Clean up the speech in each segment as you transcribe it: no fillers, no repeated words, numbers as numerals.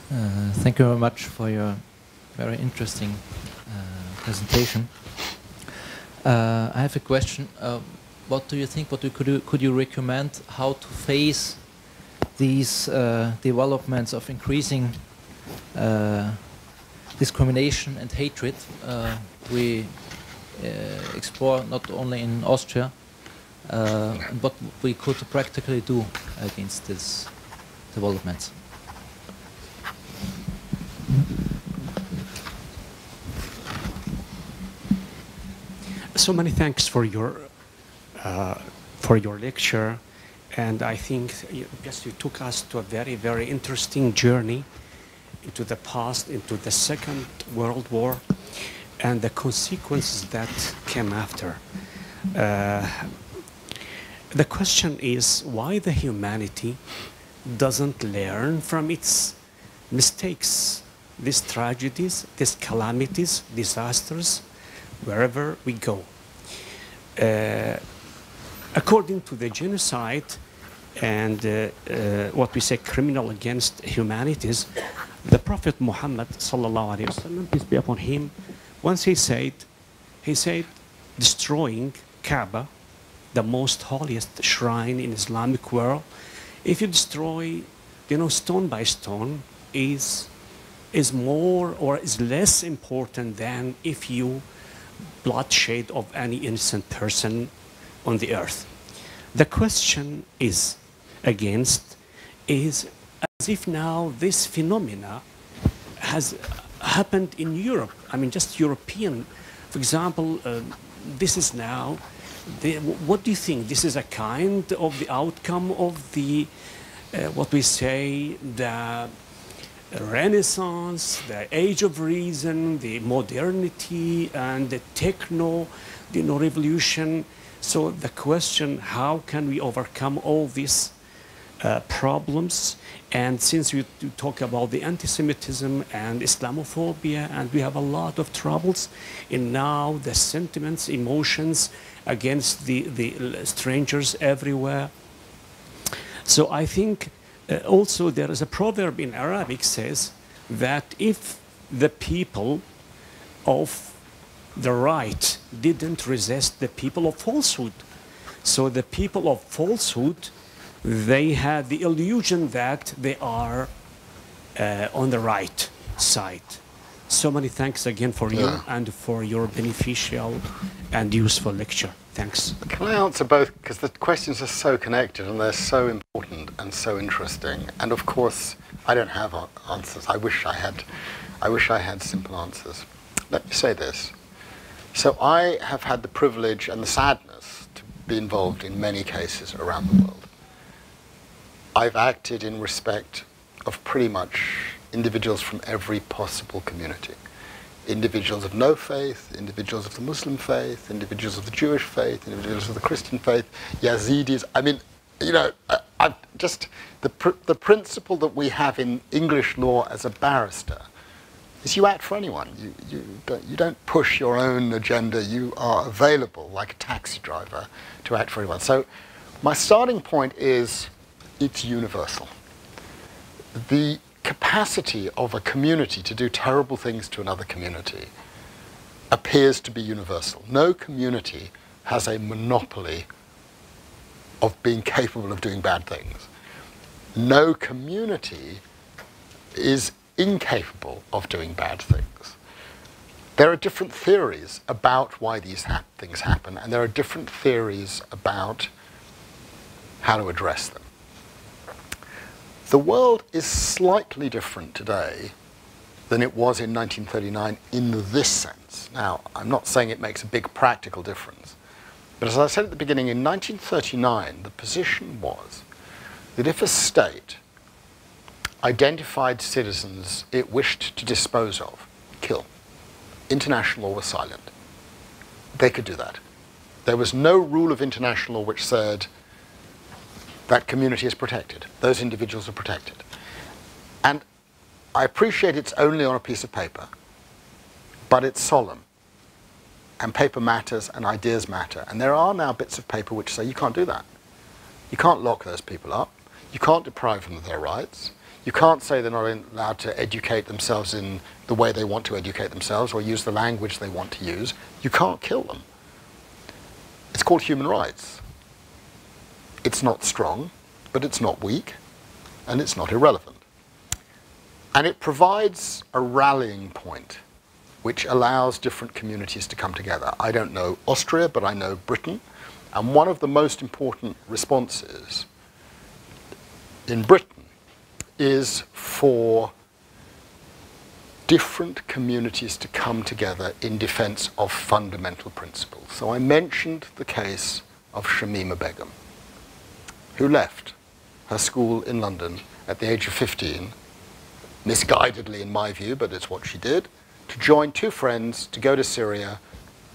Thank you very much for your very interesting presentation. I have a question. What do you think? Could you recommend how to face these developments of increasing discrimination and hatred we explore not only in Austria, and what we could practically do against these developments? So many thanks for your lecture, and I think you took us to a very, very interesting journey into the past, into the Second World War, and the consequences that came after. The question is why the humanity doesn't learn from its mistakes, these tragedies, these calamities, disasters, wherever we go. According to the genocide and what we say criminal against humanities, the Prophet Muhammad sallallahu alaihi wasallam, peace be upon him, once he said, destroying Kaaba, the most holiest shrine in Islamic world, if you destroy, stone by stone, is more or is less important than if you bloodshed of any innocent person on the earth. The question is as if now this phenomena has happened in Europe. I mean, just European. For example, this is now, what do you think? This is a kind of the outcome of the, what we say, the Renaissance, the age of reason, the modernity, and the techno, revolution. So the question, how can we overcome all these problems? And since we talk about the anti-Semitism and Islamophobia, and we have a lot of troubles in now the sentiments, emotions against the strangers everywhere. So I think also there is a proverb in Arabic says that if the people of the right didn't resist the people of falsehood, so the people of falsehood, they had the illusion that they are on the right side. So many thanks again for you and for your beneficial and useful lecture. Thanks. Can I answer both? Because the questions are so connected and they're so important and so interesting. And of course, I don't have answers. I wish I had simple answers. Let me say this. So I have had the privilege and the sadness to be involved in many cases around the world. I've acted in respect of pretty much individuals from every possible community. Individuals of no faith, individuals of the Muslim faith, individuals of the Jewish faith, individuals of the Christian faith, Yazidis. I mean, the principle that we have in English law as a barrister is you act for anyone. You don't push your own agenda. You are available like a taxi driver to act for anyone. So my starting point is it's universal. The capacity of a community to do terrible things to another community appears to be universal. No community has a monopoly of being capable of doing bad things. No community is incapable of doing bad things. There are different theories about why these things happen, and there are different theories about how to address them. The world is slightly different today than it was in 1939 in this sense. Now, I'm not saying it makes a big practical difference, but as I said at the beginning, in 1939, the position was that if a state identified citizens it wished to dispose of, kill, international law was silent. They could do that. There was no rule of international law which said that community is protected. Those individuals are protected. And I appreciate it's only on a piece of paper, but it's solemn. And paper matters and ideas matter. And there are now bits of paper which say you can't do that. You can't lock those people up. You can't deprive them of their rights. You can't say they're not allowed to educate themselves in the way they want to educate themselves or use the language they want to use. You can't kill them. It's called human rights. It's not strong, but it's not weak, and it's not irrelevant. And it provides a rallying point which allows different communities to come together. I don't know Austria, but I know Britain. And one of the most important responses in Britain is for different communities to come together in defense of fundamental principles. So I mentioned the case of Shamima Begum, who left her school in London at the age of 15, misguidedly in my view, but it's what she did, to join two friends to go to Syria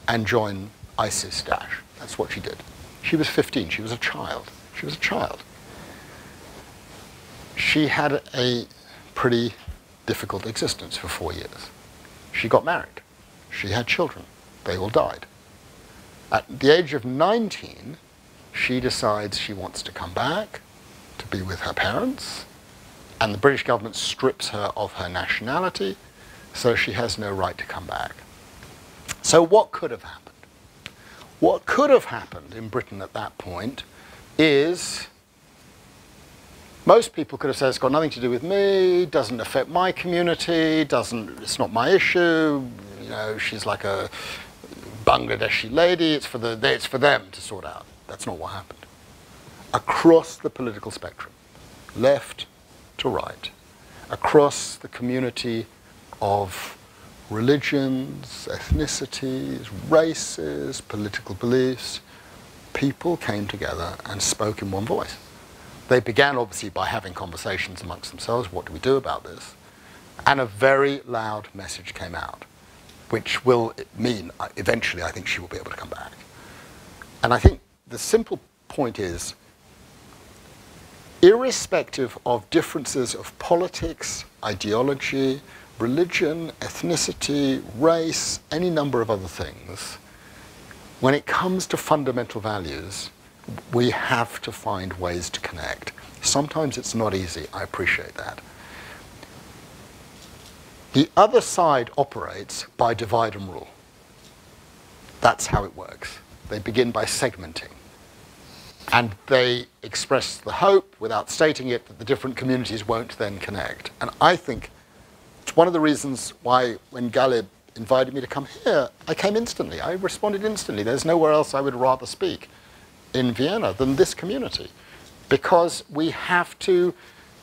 and join ISIS Daesh. That's what she did. She was 15. She was a child. She was a child. She had a pretty difficult existence for 4 years. She got married. She had children. They all died. At the age of 19, she decides she wants to come back to be with her parents, and the British government strips her of her nationality, so she has no right to come back. So what could have happened? What could have happened in Britain at that point is most people could have said, it's got nothing to do with me, doesn't affect my community, it's not my issue, you know, she's like a Bangladeshi lady, it's for them to sort out. That's not what happened. Across the political spectrum, left to right, across the community of religions, ethnicities, races, political beliefs, people came together and spoke in one voice. They began obviously by having conversations amongst themselves, what do we do about this? And a very loud message came out, which will mean eventually I think she will be able to come back. And I think the simple point is, irrespective of differences of politics, ideology, religion, ethnicity, race, any number of other things, when it comes to fundamental values, we have to find ways to connect. Sometimes it's not easy, I appreciate that. The other side operates by divide and rule. That's how it works. They begin by segmenting. And they express the hope, without stating it, that the different communities won't then connect. And I think it's one of the reasons why when Galib invited me to come here, I came instantly. I responded instantly. There's nowhere else I would rather speak in Vienna than this community. Because we have to,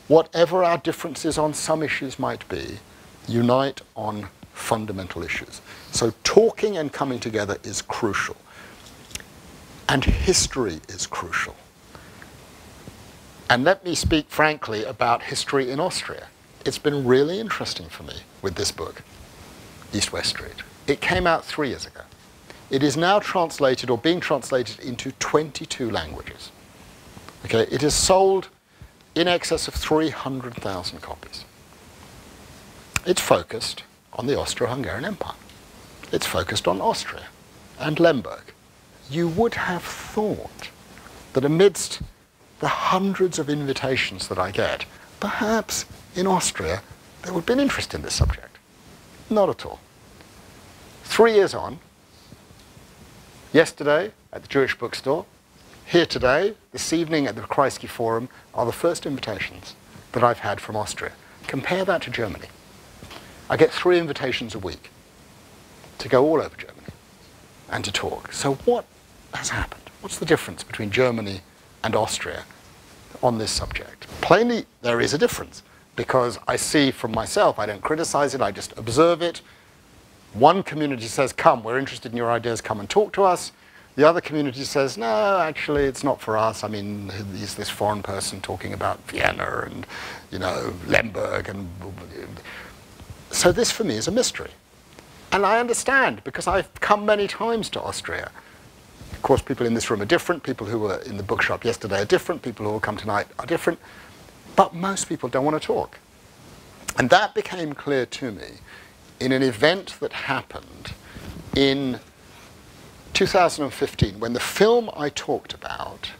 whatever our differences on some issues might be, unite on fundamental issues. So talking and coming together is crucial. And history is crucial. And let me speak frankly about history in Austria. It's been really interesting for me with this book, East-West Street. It came out 3 years ago. It is now translated or being translated into 22 languages. Okay, it is sold in excess of 300,000 copies. It's focused on the Austro-Hungarian Empire. It's focused on Austria and Lemberg. You would have thought that amidst the hundreds of invitations that I get, perhaps in Austria there would be an interest in this subject. Not at all. 3 years on, yesterday at the Jewish bookstore, here today, this evening at the Kreisky Forum, are the first invitations that I've had from Austria. Compare that to Germany. I get 3 invitations a week to go all over Germany and to talk. So what has happened? What's the difference between Germany and Austria on this subject? Plainly, there is a difference, because I see from myself, I don't criticize it, I just observe it. One community says, come, we're interested in your ideas, come and talk to us. The other community says, no, actually, it's not for us. I mean, he's this foreign person talking about Vienna and, you know, Lemberg. And so this, for me, is a mystery. And I understand, because I've come many times to Austria. Of course, people in this room are different. People who were in the bookshop yesterday are different. People who will come tonight are different. But most people don't want to talk. And that became clear to me in an event that happened in 2015, when the film I talked about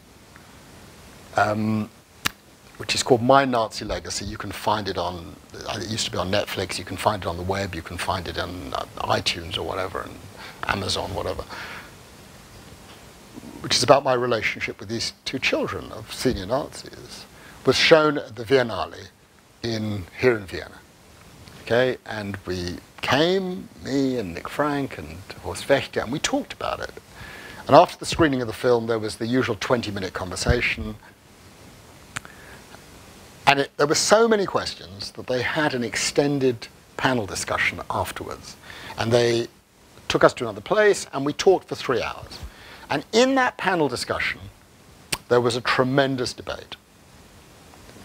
which is called My Nazi Legacy. You can find it on, it used to be on Netflix, you can find it on the web, you can find it on iTunes or whatever, and Amazon, whatever, which is about my relationship with these two children of senior Nazis, was shown at the Biennale here in Vienna. Okay, and we came, me and Nick Frank and Horst Wächter, and we talked about it. And after the screening of the film, there was the usual 20-minute conversation. And there were so many questions that they had an extended panel discussion afterwards. And they took us to another place, and we talked for 3 hours. And in that panel discussion, there was a tremendous debate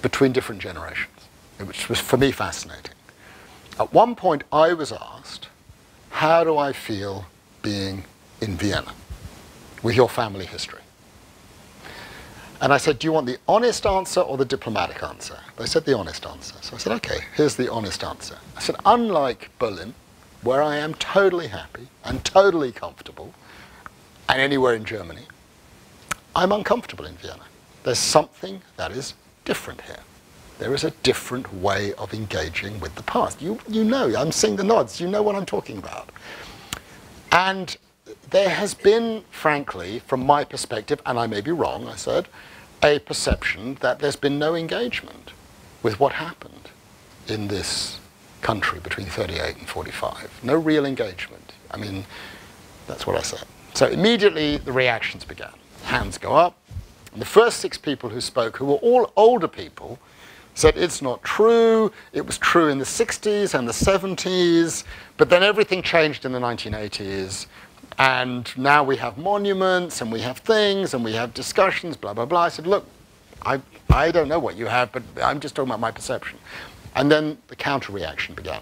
between different generations, which was, for me, fascinating. At one point, I was asked, how do I feel being in Vienna with your family history? And I said, do you want the honest answer or the diplomatic answer? They said the honest answer. So I said, okay, here's the honest answer. I said, unlike Berlin, where I am totally happy and totally comfortable, and anywhere in Germany, I'm uncomfortable in Vienna. There's something that is different here. There is a different way of engaging with the past. You know, I'm seeing the nods, you know what I'm talking about. And there has been, frankly, from my perspective, and I may be wrong, I said, a perception that there's been no engagement with what happened in this country between 38 and 45. No real engagement. I mean, that's what I said. So immediately the reactions began. Hands go up. And the first 6 people who spoke, who were all older people, said it's not true, it was true in the 60s and the 70s, but then everything changed in the 1980s, and now we have monuments, and we have things, and we have discussions, blah, blah, blah. I said, look, I don't know what you have, but I'm just talking about my perception. And then the counter-reaction began.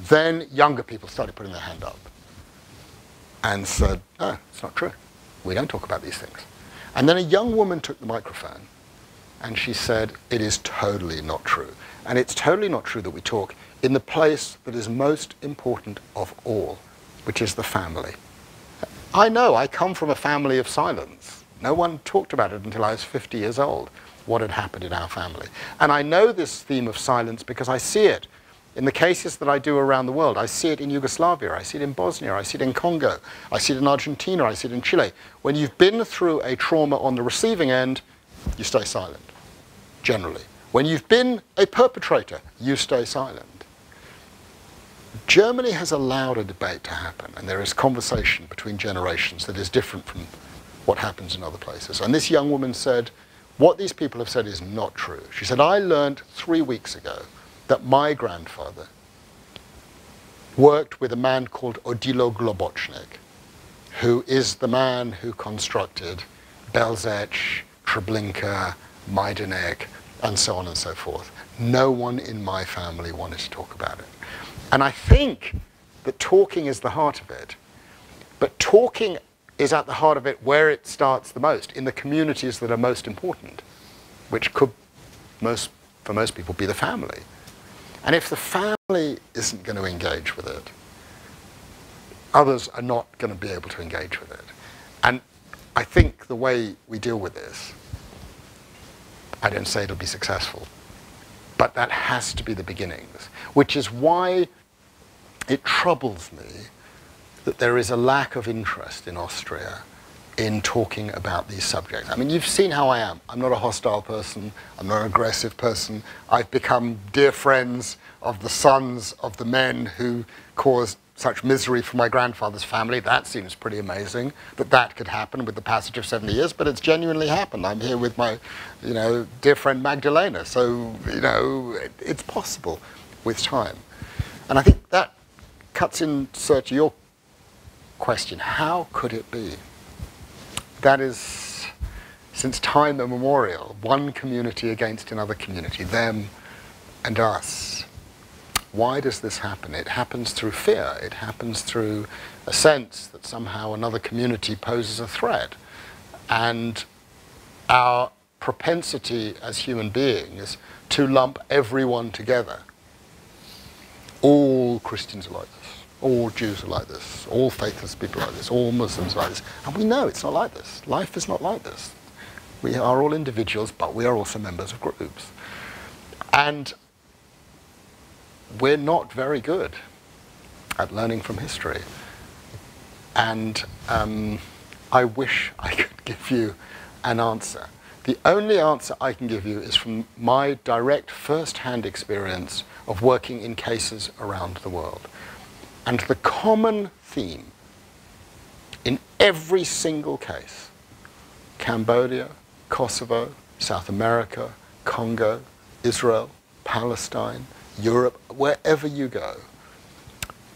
Then younger people started putting their hand up and said, no, it's not true. We don't talk about these things. And then a young woman took the microphone, and she said, it is totally not true. And it's totally not true that we talk in the place that is most important of all, which is the family. I know, I come from a family of silence. No one talked about it until I was 50 years old, what had happened in our family. And I know this theme of silence because I see it in the cases that I do around the world. I see it in Yugoslavia, I see it in Bosnia, I see it in Congo, I see it in Argentina, I see it in Chile. When you've been through a trauma on the receiving end, you stay silent. Generally. When you've been a perpetrator, you stay silent. Germany has allowed a debate to happen, and there is conversation between generations that is different from what happens in other places. And this young woman said, what these people have said is not true. She said, I learned 3 weeks ago that my grandfather worked with a man called Odilo Globocnik, who is the man who constructed Belzec, Treblinka, Majdanek, and so on and so forth. No one in my family wanted to talk about it. And I think that talking is the heart of it. But talking is at the heart of it where it starts the most, in the communities that are most important, which could, for most people, be the family. And if the family isn't going to engage with it, others are not going to be able to engage with it. And I think the way we deal with this, I don't say it'll be successful, but that has to be the beginnings, which is why it troubles me that there is a lack of interest in Austria in talking about these subjects. I mean, you've seen how I am. I'm not a hostile person. I'm not an aggressive person. I've become dear friends of the sons of the men who caused such misery for my grandfather's family. That seems pretty amazing that that could happen with the passage of 70 years, but it's genuinely happened. I'm here with my, dear friend Magdalena. So, it's possible with time. And I think that cuts in search of your question. How could it be? That is, since time immemorial, one community against another community, them and us. Why does this happen? It happens through fear. It happens through a sense that somehow another community poses a threat. And our propensity as human beings to lump everyone together. All Christians are like this. All Jews are like this. All faithless people are like this. All Muslims are like this. And we know it's not like this. Life is not like this. We are all individuals, but we are also members of groups. And we're not very good at learning from history. And I wish I could give you an answer. The only answer I can give you is from my direct first-hand experience of working in cases around the world. And the common theme in every single case, Cambodia, Kosovo, South America, Congo, Israel, Palestine, Europe, wherever you go,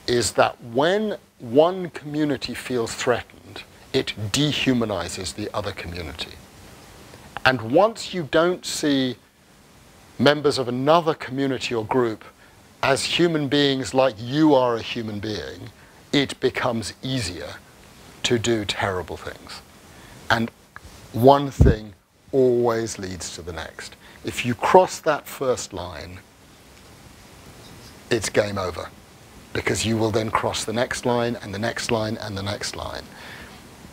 is that when one community feels threatened, it dehumanizes the other community. And once you don't see members of another community or group as human beings like you are a human being, it becomes easier to do terrible things. And one thing always leads to the next. If you cross that first line, it's game over, because you will then cross the next line and the next line and the next line.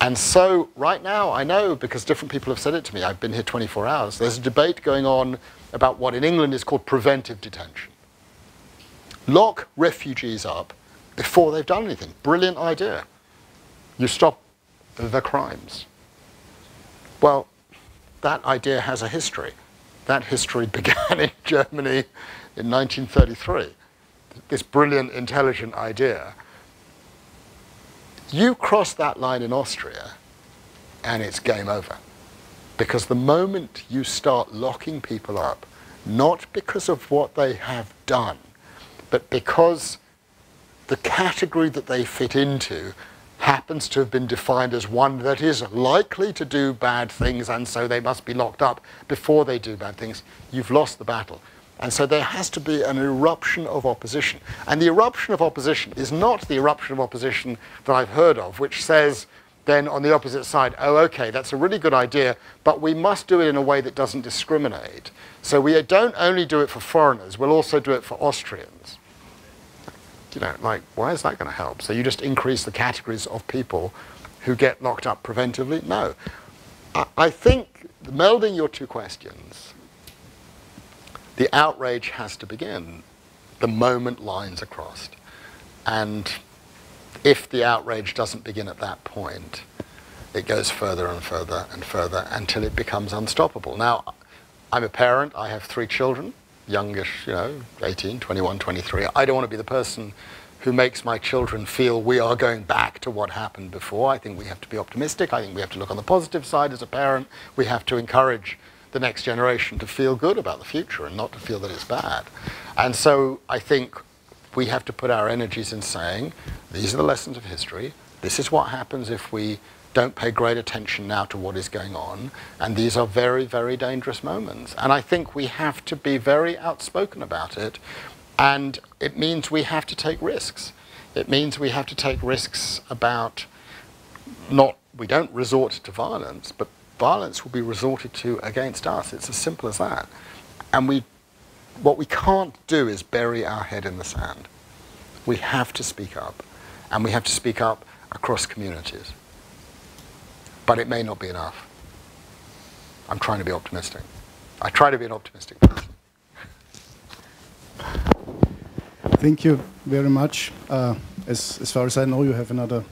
And so right now, I know, because different people have said it to me, I've been here 24 hours, there's a debate going on about what in England is called preventive detention. Lock refugees up before they've done anything. Brilliant idea. You stop the crimes. Well, that idea has a history. That history began in Germany in 1933. This brilliant, intelligent idea. You cross that line in Austria, and it's game over. Because the moment you start locking people up, not because of what they have done, but because the category that they fit into happens to have been defined as one that is likely to do bad things, and so they must be locked up before they do bad things, you've lost the battle. And so there has to be an eruption of opposition. And the eruption of opposition is not the eruption of opposition that I've heard of, which says then on the opposite side, oh, okay, that's a really good idea, but we must do it in a way that doesn't discriminate. So we don't only do it for foreigners, we'll also do it for Austrians. You know, like, why is that going to help? So you just increase the categories of people who get locked up preventively? No. I think, melding your two questions, the outrage has to begin the moment lines are crossed. And if the outrage doesn't begin at that point, it goes further and further and further until it becomes unstoppable. Now, I'm a parent, I have 3 children, youngish, 18, 21, 23. I don't want to be the person who makes my children feel we are going back to what happened before. I think we have to be optimistic. I think we have to look on the positive side as a parent. We have to encourage the next generation to feel good about the future and not to feel that it's bad. And so I think we have to put our energies in saying, these are the lessons of history. This is what happens if we don't pay great attention now to what is going on. And these are very, very dangerous moments. And I think we have to be very outspoken about it. And it means we have to take risks. It means we have to take risks about we don't resort to violence, but violence will be resorted to against us. It's as simple as that. And what we can't do is bury our head in the sand. We have to speak up. And we have to speak up across communities. But it may not be enough. I'm trying to be optimistic. I try to be an optimistic person. Thank you very much. As far as I know, you have another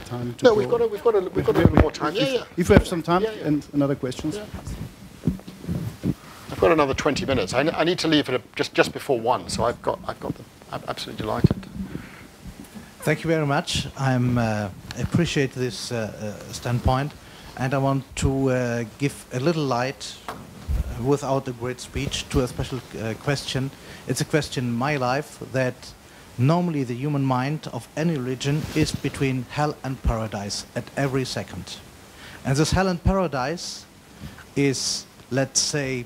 time to No, go. we've got a little more time. Yeah. If we have some time Yeah. and another questions. Yeah. I've got another 20 minutes. I need to leave at just before 1, so I'm absolutely delighted. Thank you very much. I appreciate this standpoint, and I want to give a little light, without a great speech, to a special question. It's a question in my life that normally the human mind of any religion is between hell and paradise at every second. And this hell and paradise is, let's say,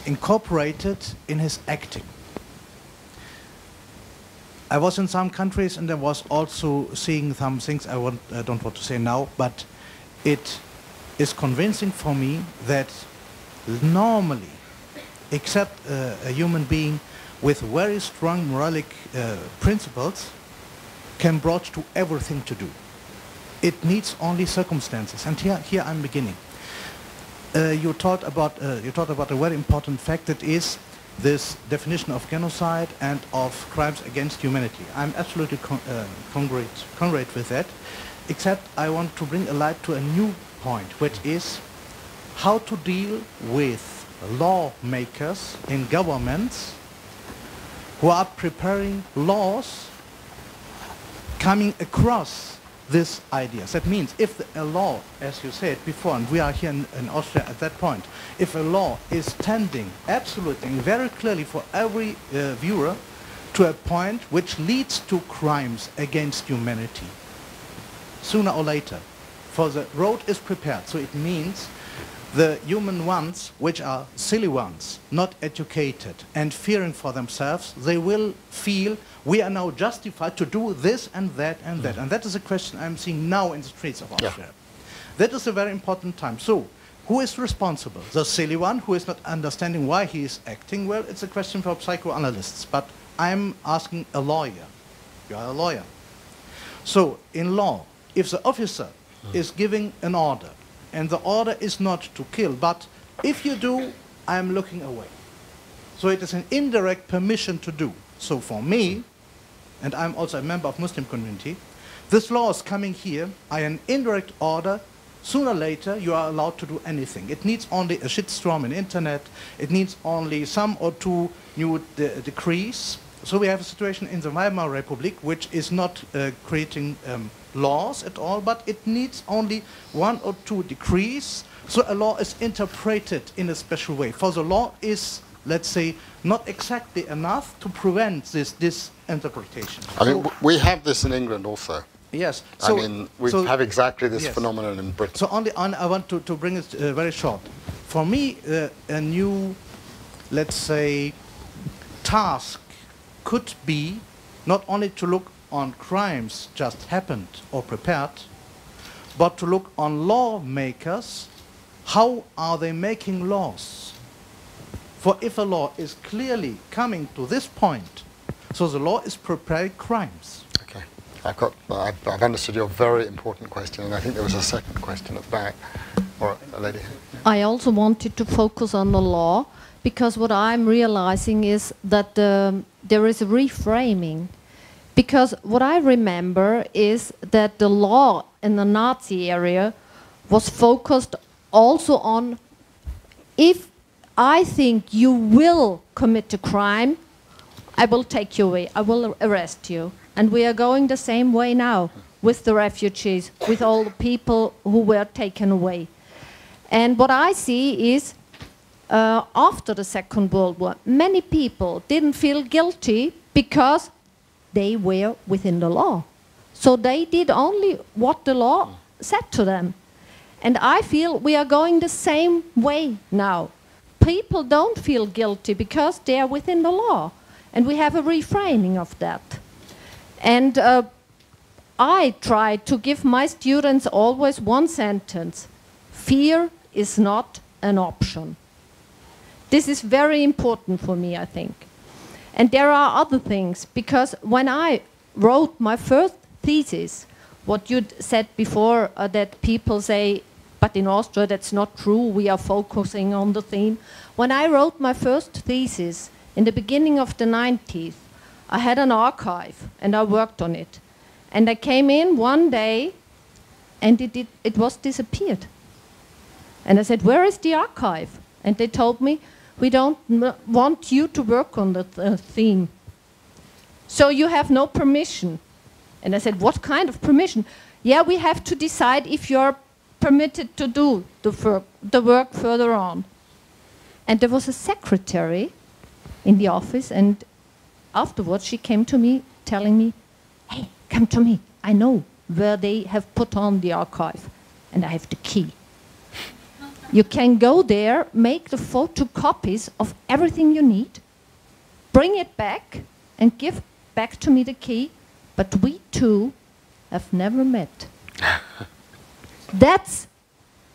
incorporated in his acting. I was in some countries and I was also seeing some things I don't want to say now, but it is convincing for me that normally, except a human being with very strong moralic principles, can brought to everything to do. It needs only circumstances, and here I'm beginning. you talked about a very important fact, that is this definition of genocide and of crimes against humanity. I'm absolutely congruent with that, except I want to bring a light to a new point, which is how to deal with lawmakers in governments who are preparing laws coming across these ideas. That means if a law, as you said before, and we are here in Austria at that point, if a law is tending absolutely and very clearly for every viewer to a point which leads to crimes against humanity, sooner or later, for the road is prepared. So it means the human ones, which are silly ones, not educated and fearing for themselves, they will feel we are now justified to do this and that and that. And that is a question I'm seeing now in the streets of Austria. Yeah. That is a very important time. So who is responsible? The silly one who is not understanding why he is acting? Well, it's a question for psychoanalysts, but I'm asking a lawyer. You are a lawyer. So in law, if the officer is giving an order, and the order is not to kill, but if you do, I'm looking away. So it is an indirect permission to do. So for me, and I'm also a member of Muslim community, this law is coming here, an indirect order, sooner or later you are allowed to do anything. It needs only a shitstorm in internet, it needs only some or two new decrees. So we have a situation in the Weimar Republic which is not creating laws at all, but it needs only 1 or 2 decrees, so a law is interpreted in a special way. For the law is, let's say, not exactly enough to prevent this interpretation. I mean, we have this in England also. Yes. So, I mean, we have exactly this phenomenon in Britain. So I want to bring it very short. For me, a new, let's say, task could be not only to look on crimes just happened or prepared, but to look on lawmakers, how are they making laws? For if a law is clearly coming to this point, so the law is preparing crimes. Okay, I've understood your very important question, and I think there was a second question at the back, or a lady. I also wanted to focus on the law, because what I'm realizing is that there is a reframing. Because what I remember is that the law in the Nazi area was focused also on, if I think you will commit a crime, I will take you away, I will arrest you. And we are going the same way now with the refugees, with all the people who were taken away. And what I see is, after the Second World War, many people didn't feel guilty because they were within the law. So they did only what the law said to them. And I feel we are going the same way now. People don't feel guilty because they are within the law. And we have a reframing of that. And I try to give my students always one sentence: fear is not an option. This is very important for me, I think. And there are other things, because when I wrote my first thesis, what you said before, that people say, but in Austria that's not true, we are focusing on the theme. When I wrote my first thesis in the beginning of the 90s, I had an archive and I worked on it. And I came in one day and it was disappeared. And I said, where is the archive? And they told me, we don't want you to work on the theme. So you have no permission. And I said, what kind of permission? Yeah, we have to decide if you're permitted to do the work further on. And there was a secretary in the office, and afterwards she came to me telling me, hey, come to me. I know where they have put on the archive, and I have the key. You can go there, make the photocopies of everything you need, bring it back, and give back to me the key, but we two have never met. That's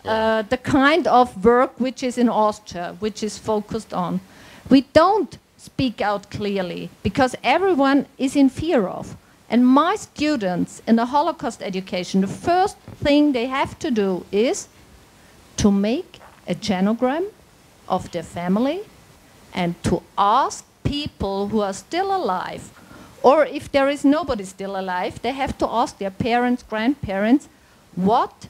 the kind of work which is in Austria, which is focused on. We don't speak out clearly, because everyone is in fear of. And my students in the Holocaust education, the first thing they have to do is to make a genogram of their family and to ask people who are still alive, or if there is nobody still alive, they have to ask their parents, grandparents, what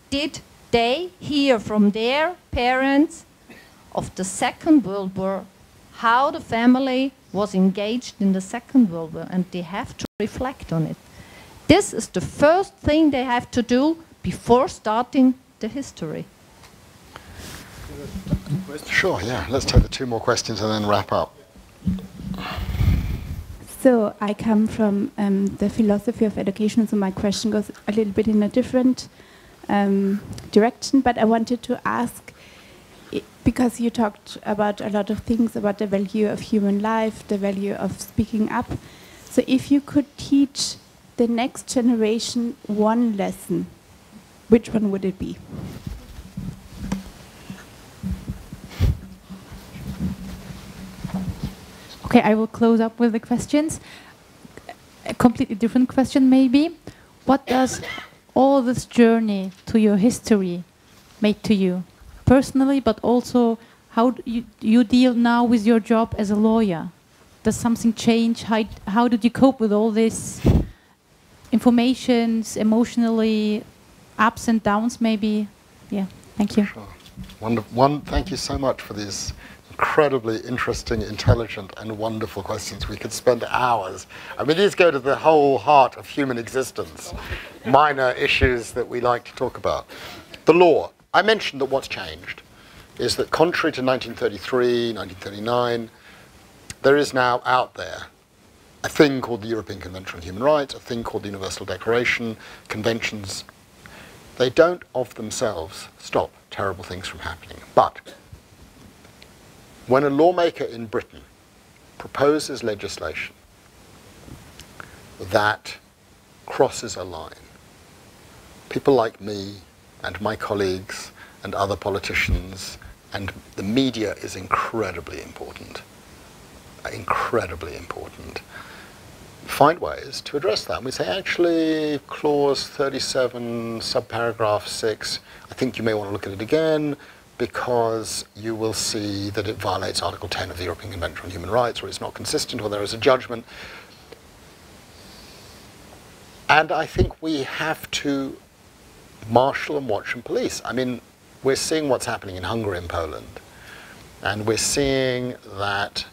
did they hear from their parents of the Second World War, how the family was engaged in the Second World War, and they have to reflect on it. This is the first thing they have to do before starting the history. Sure, yeah. Let's take the 2 more questions and then wrap up. So I come from the philosophy of education, so my question goes a little bit in a different direction, but I wanted to ask, because you talked about a lot of things, about the value of human life, the value of speaking up. So if you could teach the next generation one lesson, which one would it be? Okay, I will close up with the questions. A completely different question maybe. What does all this journey to your history make to you? Personally, but also how do you deal now with your job as a lawyer? Does something change? How did you cope with all this informations, emotionally, ups and downs maybe? Yeah, thank you. Sure. Thank you so much for these incredibly interesting, intelligent and wonderful questions. We could spend hours. I mean, these go to the whole heart of human existence, minor issues that we like to talk about. The law. I mentioned that what's changed is that contrary to 1933, 1939, there is now out there a thing called the European Convention on Human Rights, a thing called the Universal Declaration, conventions. They don't of themselves stop terrible things from happening. But when a lawmaker in Britain proposes legislation that crosses a line, people like me and my colleagues and other politicians and the media is incredibly important, find ways to address that. And we say, actually, clause 37, subparagraph 6, I think you may want to look at it again because you will see that it violates Article 10 of the European Convention on Human Rights, or it's not consistent, or there is a judgment. And I think we have to marshal and watch and police. I mean, we're seeing what's happening in Hungary and Poland, and we're seeing that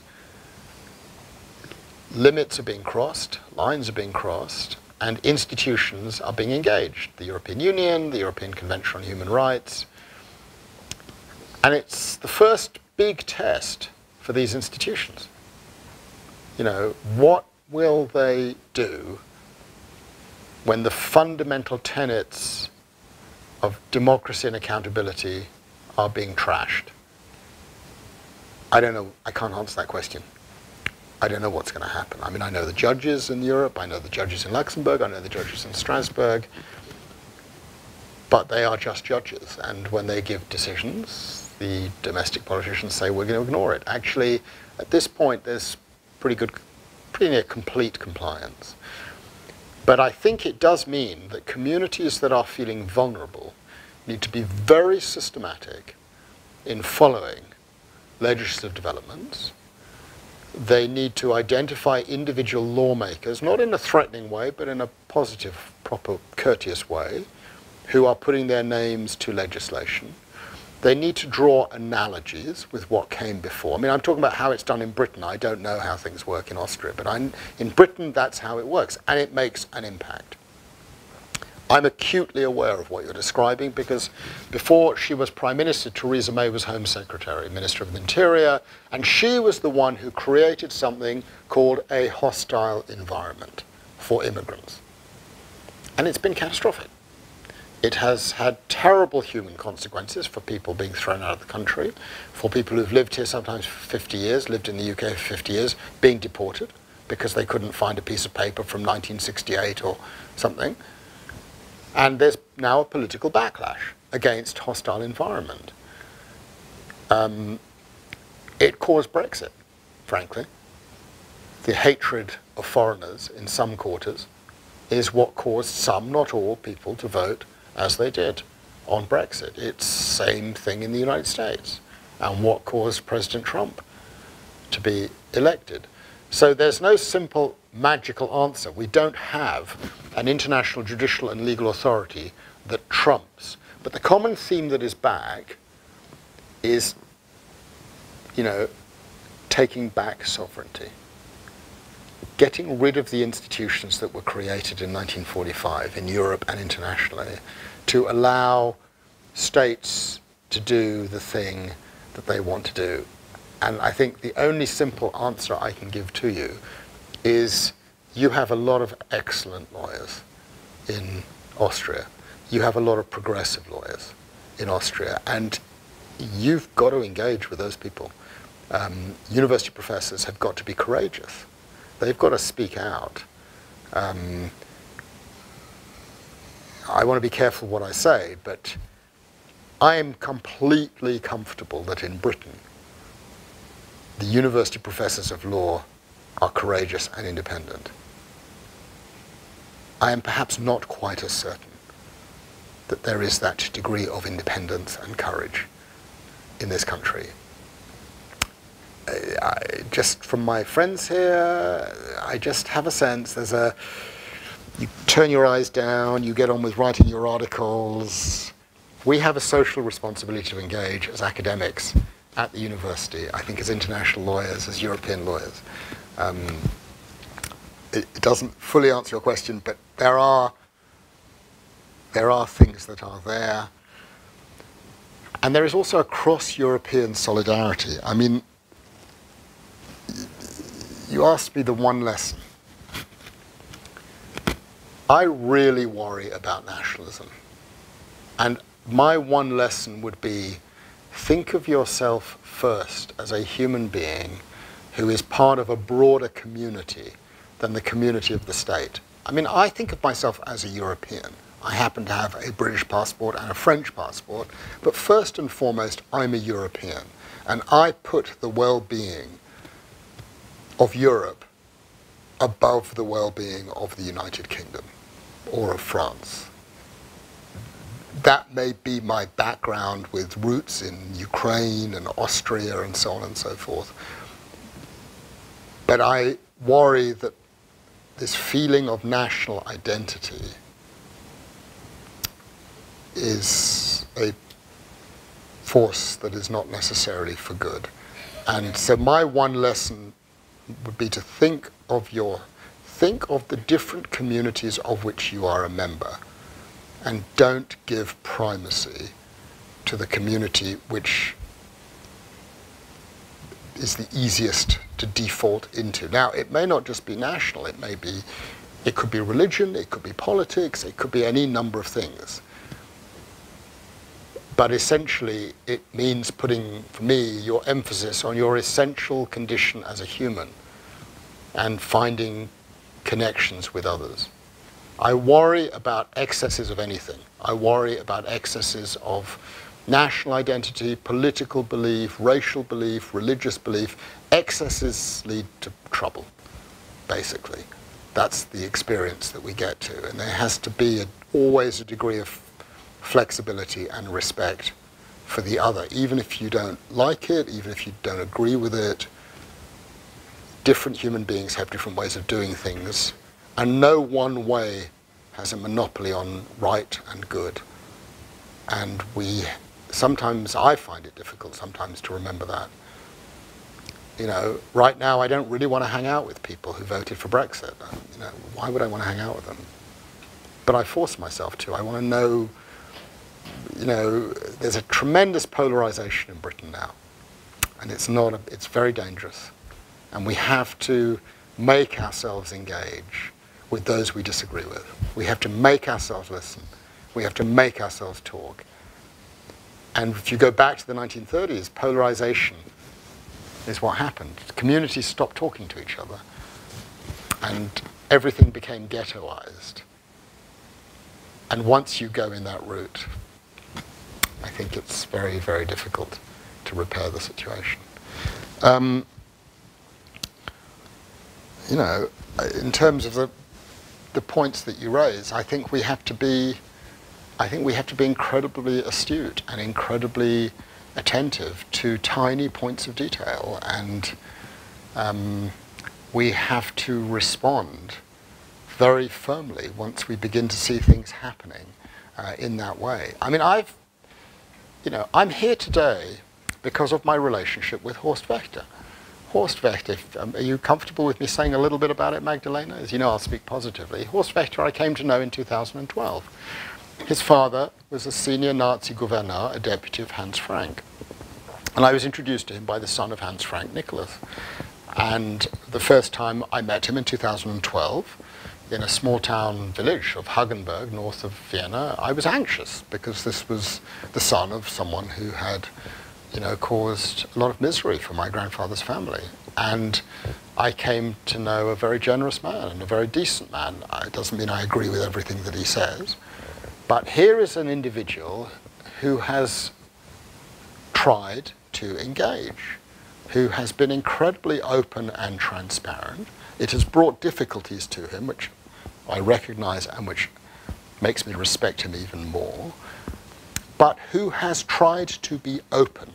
limits are being crossed, lines are being crossed, and institutions are being engaged. The European Union, the European Convention on Human Rights. And it's the first big test for these institutions. You know, what will they do when the fundamental tenets of democracy and accountability are being trashed? I don't know. I can't answer that question. I don't know what's going to happen. I mean, I know the judges in Europe, I know the judges in Luxembourg, I know the judges in Strasbourg, but they are just judges. And when they give decisions, the domestic politicians say, we're going to ignore it. Actually, at this point, there's pretty near complete compliance. But I think it does mean that communities that are feeling vulnerable need to be very systematic in following legislative developments. They need to identify individual lawmakers, not in a threatening way, but in a positive, proper, courteous way, who are putting their names to legislation. They need to draw analogies with what came before. I mean, I'm talking about how it's done in Britain. I don't know how things work in Austria, but in Britain, that's how it works, and it makes an impact. I'm acutely aware of what you're describing because before she was Prime Minister, Theresa May was Home Secretary, Minister of the Interior, and she was the one who created something called a hostile environment for immigrants. And it's been catastrophic. It has had terrible human consequences for people being thrown out of the country, for people who've lived here sometimes for 50 years, lived in the UK for 50 years, being deported because they couldn't find a piece of paper from 1968 or something. And there's now a political backlash against hostile environment. It caused Brexit, frankly. The hatred of foreigners in some quarters is what caused some, not all, people to vote as they did on Brexit. It's the same thing in the United States. And what caused President Trump to be elected? So there's no simple magical answer. We don't have an international judicial and legal authority that trumps. But the common theme that is back is, you know, taking back sovereignty. Getting rid of the institutions that were created in 1945 in Europe and internationally to allow states to do the thing that they want to do. And I think the only simple answer I can give to you is you have a lot of excellent lawyers in Austria. You have a lot of progressive lawyers in Austria. And you've got to engage with those people. University professors have got to be courageous. They've got to speak out. I want to be careful what I say, but I am completely comfortable that in Britain, the university professors of law are courageous and independent. I am perhaps not quite as certain that there is that degree of independence and courage in this country. Just from my friends here, I just have a sense you turn your eyes down, you get on with writing your articles. We have a social responsibility to engage as academics at the university, I think as international lawyers, as European lawyers. It doesn't fully answer your question, but there are things that are there. And there is also a cross-European solidarity. I mean, you asked me the one lesson. I really worry about nationalism. And my one lesson would be, think of yourself first as a human being who is part of a broader community than the community of the state. I mean, I think of myself as a European. I happen to have a British passport and a French passport, but first and foremost, I'm a European. And I put the well-being of Europe above the well-being of the United Kingdom or of France. That may be my background with roots in Ukraine and Austria and so on and so forth. But I worry that this feeling of national identity is a force that is not necessarily for good. And so my one lesson would be to think of the different communities of which you are a member, and don't give primacy to the community which is the easiest to default into. Now, it may not just be national, it could be religion, it could be politics, it could be any number of things. But essentially, it means putting, for me, your emphasis on your essential condition as a human and finding connections with others. I worry about excesses of anything. I worry about excesses of national identity, political belief, racial belief, religious belief. Excesses lead to trouble, basically. That's the experience that we get to. And there has to be always a degree of flexibility and respect for the other, even if you don't like it, even if you don't agree with it. Different human beings have different ways of doing things, and no one way has a monopoly on right and good. And sometimes I find it difficult sometimes to remember that. You know, right now I don't really want to hang out with people who voted for Brexit. You know, why would I want to hang out with them? But I force myself to. I want to know, you know, there's a tremendous polarization in Britain now, and it's very dangerous. And we have to make ourselves engage with those we disagree with. We have to make ourselves listen. We have to make ourselves talk. And if you go back to the 1930s, polarization is what happened. Communities stopped talking to each other, and everything became ghettoized. And once you go in that route, I think it's very, very difficult to repair the situation. You know, in terms of the points that you raise, I think we have to be I think we have to be incredibly astute and incredibly attentive to tiny points of detail, and we have to respond very firmly once we begin to see things happening in that way. I mean, I'm here today because of my relationship with Horst Wächter. Horst Wächter, are you comfortable with me saying a little bit about it, Magdalena? As you know, I'll speak positively. Horst Wächter I came to know in 2012. His father was a senior Nazi gouverneur, a deputy of Hans Frank. And I was introduced to him by the son of Hans Frank, Nicholas. And the first time I met him in 2012, in a small town village of Hagenberg, north of Vienna, I was anxious because this was the son of someone who had, caused a lot of misery for my grandfather's family. And I came to know a very generous man and a very decent man. It doesn't mean I agree with everything that he says, but here is an individual who has tried to engage, who has been incredibly open and transparent. It has brought difficulties to him, which I recognize and which makes me respect him even more, but who has tried to be open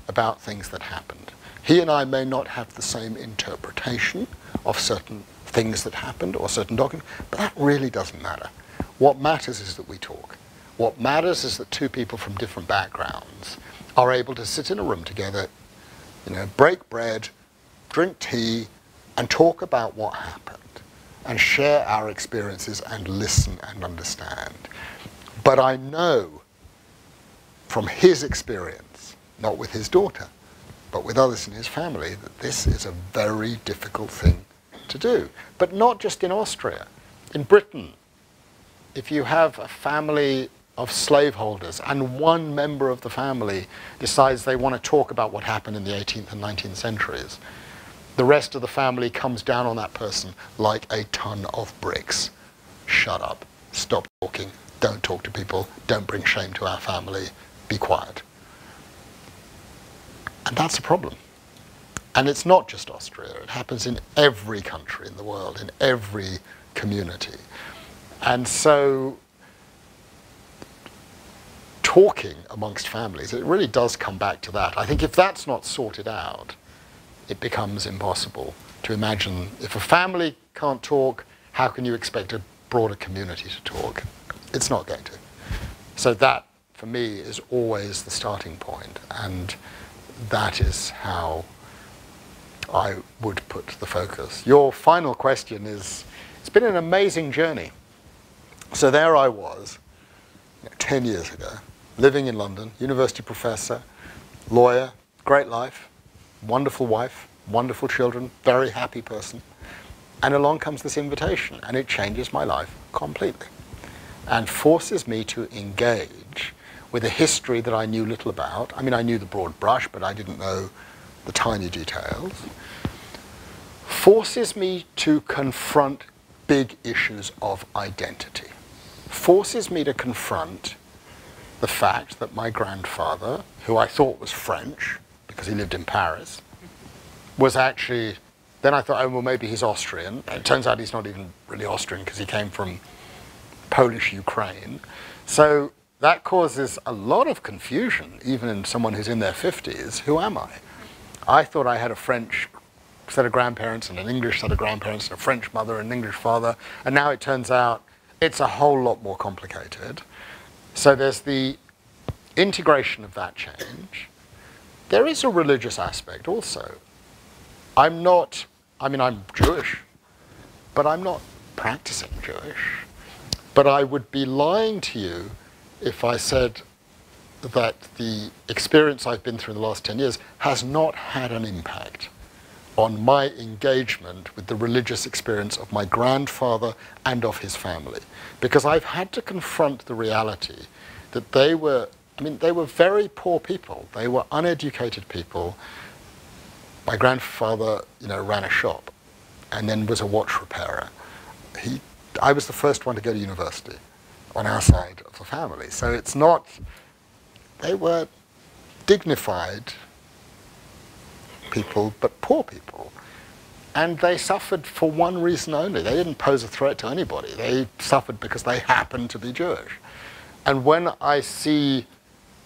about things that happened. He and I may not have the same interpretation of certain things that happened or certain documents, but that really doesn't matter. What matters is that we talk. What matters is that two people from different backgrounds are able to sit in a room together, break bread, drink tea, and talk about what happened, and share our experiences and listen and understand. But I know from his experience, not with his daughter, but with others in his family, that this is a very difficult thing to do. But not just in Austria. In Britain, if you have a family of slaveholders and one member of the family decides they want to talk about what happened in the 18th and 19th centuries, the rest of the family comes down on that person like a ton of bricks. Shut up. Stop talking. Don't talk to people. Don't bring shame to our family. Be quiet. And that's a problem. And it's not just Austria. It happens in every country in the world, in every community. And so talking amongst families, it really does come back to that. I think if that's not sorted out, it becomes impossible to imagine. If a family can't talk, how can you expect a broader community to talk? It's not going to. So that, for me, is always the starting point, and that is how I would put the focus. Your final question is, it's been an amazing journey. So there I was, 10 years ago, living in London, university professor, lawyer, great life, wonderful wife, wonderful children, very happy person. And along comes this invitation, and it changes my life completely and forces me to engage with a history that I knew little about. I mean, I knew the broad brush, but I didn't know the tiny details. Forces me to confront big issues of identity. Forces me to confront the fact that my grandfather, who I thought was French, because he lived in Paris, was actually, then I thought, oh, well, maybe he's Austrian. It turns out he's not even really Austrian because he came from Polish Ukraine. So that causes a lot of confusion, even in someone who's in their 50s. Who am I? I thought I had a French set of grandparents and an English set of grandparents and a French mother and an English father, and now it turns out it's a whole lot more complicated. So there's the integration of that change. There is a religious aspect also. I'm Jewish, but I'm not practicing Jewish. But I would be lying to you if I said that the experience I've been through in the last 10 years has not had an impact on my engagement with the religious experience of my grandfather and of his family. Because I've had to confront the reality that they were very poor people. They were uneducated people. My grandfather, ran a shop and then was a watch repairer. I was the first one to go to university on our side of the family. So it's not, they were dignified people, but poor people. And they suffered for one reason only. They didn't pose a threat to anybody. They suffered because they happened to be Jewish. And when I see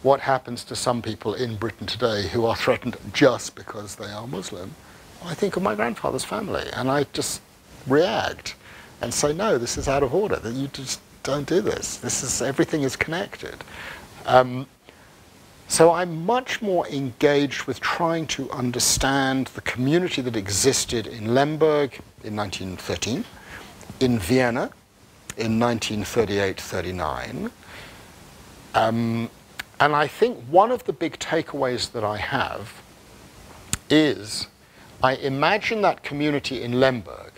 what happens to some people in Britain today who are threatened just because they are Muslim, I think of my grandfather's family, and I just react and say, no, this is out of order, that you just don't do this. Everything is connected. So I'm much more engaged with trying to understand the community that existed in Lemberg in 1913, in Vienna in 1938-39. And I think one of the big takeaways that I have is I imagine that community in Lemberg,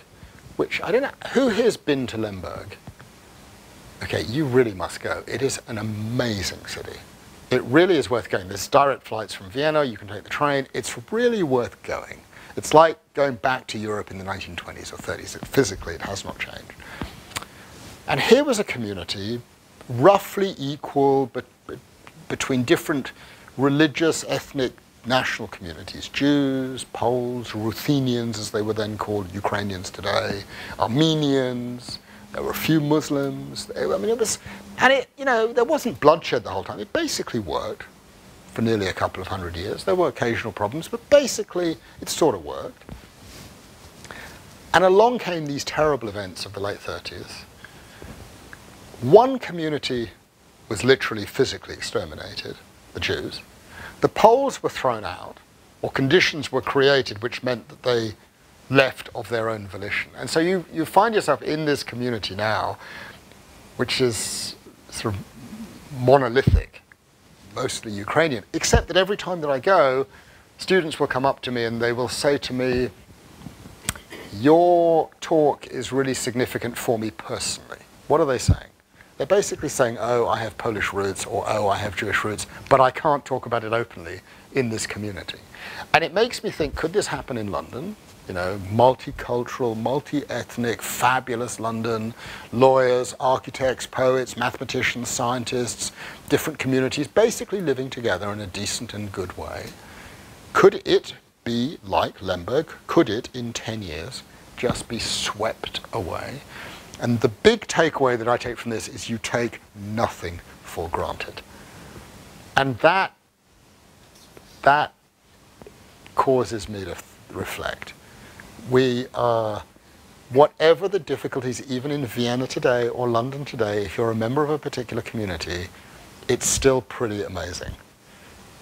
which I don't know, who here's been to Lemberg? Okay, you really must go. It is an amazing city. It really is worth going. There's direct flights from Vienna, you can take the train. It's really worth going. It's like going back to Europe in the 1920s or 30s. Physically, it has not changed. And here was a community roughly equal, but between different religious, ethnic, national communities. Jews, Poles, Ruthenians, as they were then called, Ukrainians today, Armenians. There were a few Muslims. I mean, it was, and it, you know, there wasn't bloodshed the whole time. It basically worked for nearly a couple of hundred years. There were occasional problems, but basically it sort of worked. And along came these terrible events of the late 30s. One community was literally physically exterminated, the Jews. The Poles were thrown out, or conditions were created which meant that they left of their own volition. And so you find yourself in this community now, which is sort of monolithic, mostly Ukrainian, except that every time that I go, students will come up to me and they will say to me, your talk is really significant for me personally. What are they saying? They're basically saying, oh, I have Polish roots, or oh, I have Jewish roots, but I can't talk about it openly in this community. And it makes me think, could this happen in London? You know, multicultural, multi-ethnic, fabulous London, lawyers, architects, poets, mathematicians, scientists, different communities, basically living together in a decent and good way. Could it be like Lemberg? Could it, in 10 years, just be swept away? And the big takeaway that I take from this is you take nothing for granted. And that causes me to reflect. We are, whatever the difficulties, even in Vienna today or London today, if you're a member of a particular community, it's still pretty amazing.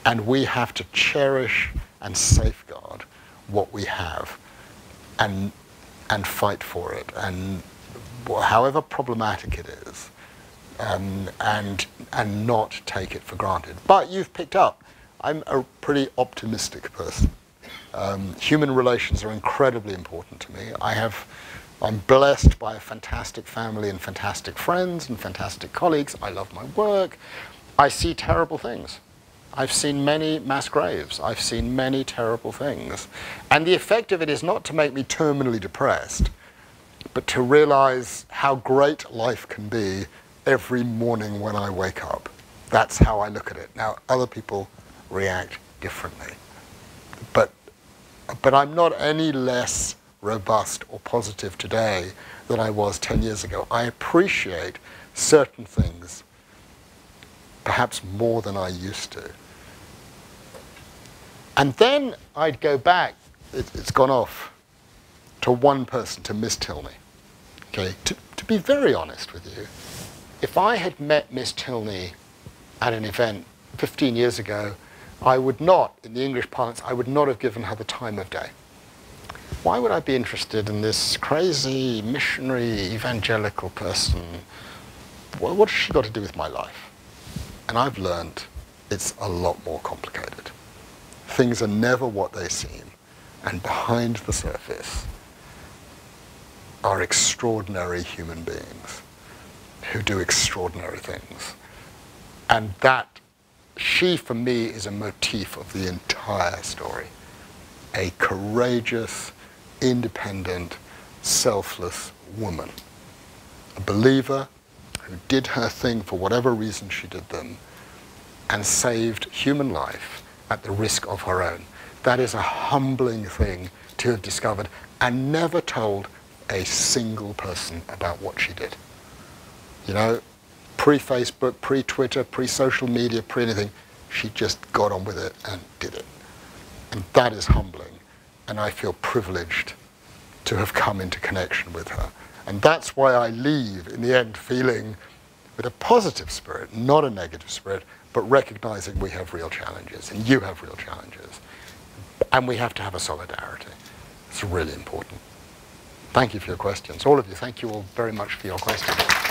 And we have to cherish and safeguard what we have and fight for it. And however problematic it is, and not take it for granted. But you've picked up, I'm a pretty optimistic person. Human relations are incredibly important to me. I'm blessed by a fantastic family and fantastic friends and fantastic colleagues. I love my work. I see terrible things. I've seen many mass graves. I've seen many terrible things. And the effect of it is not to make me terminally depressed, but to realize how great life can be every morning when I wake up. That's how I look at it. Now, other people react differently. But I'm not any less robust or positive today than I was 10 years ago. I appreciate certain things perhaps more than I used to. And then I'd go back, it's gone off, to one person, to Miss Tilney. Okay, to be very honest with you, if I had met Miss Tilney at an event 15 years ago, I would not, in the English parlance, I would not have given her the time of day. Why would I be interested in this crazy, missionary, evangelical person? What has she got to do with my life? And I've learned it's a lot more complicated. Things are never what they seem, and behind the surface are extraordinary human beings who do extraordinary things. And that, she for me is a motif of the entire story. A courageous, independent, selfless woman. A believer who did her thing for whatever reason she did them and saved human life at the risk of her own. That is a humbling thing to have discovered and never told a single person about what she did. You know, pre-Facebook, pre-Twitter, pre-social media, pre-anything. She just got on with it and did it. And that is humbling. And I feel privileged to have come into connection with her. And that's why I leave, in the end, feeling with a positive spirit, not a negative spirit, but recognizing we have real challenges, and you have real challenges. And we have to have a solidarity. It's really important. Thank you for your questions. All of you, thank you all very much for your questions.